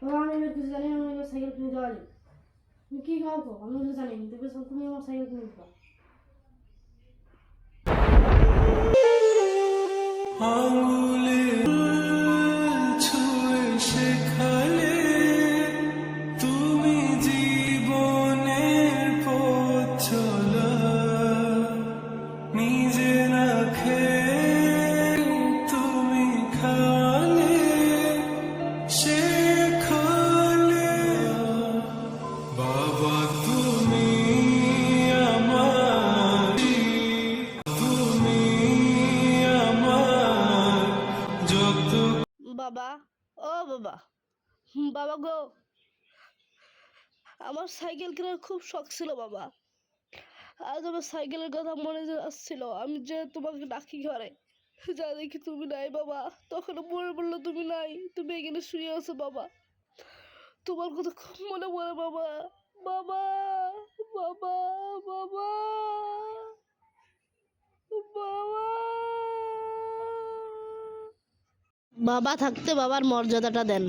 বাবা আমি এগুলো কিছু জানি না, আমি এগুলো সাইকেল কিনে দেওয়া যাবে। তুমি কী খাওয়াবো আমি এগুলো জানি না, তবে তুমি আমার সাইকেল কিনে দিবা। আঙুলে ছুঁয়ে শেখালে তুমি জীবনের পথ চলা, নিজে না খেয়ে তুমি খালে শেখালে। বাবা তুমি আমার, তুমি আমার যত। বাবা, ও বাবা, বাবা গো, আমার সাইকেল কেনার খুব শখ ছিল বাবা। আজ আমার সাইকেলের কথা মনে আসছিল, আমি যে তোমাকে ডাকি ঘরে, যা দেখি তুমি নাই বাবা। তখন মনে বললো তুমি নাই, তুমি এখানে শুয়ে আছো বাবা। তোমার কথা খুব মনে পড়ে বাবা। বাবা, বাবা, বাবা, বাবা। বাবা থাকতে বাবার মর্যাদাটা দেন।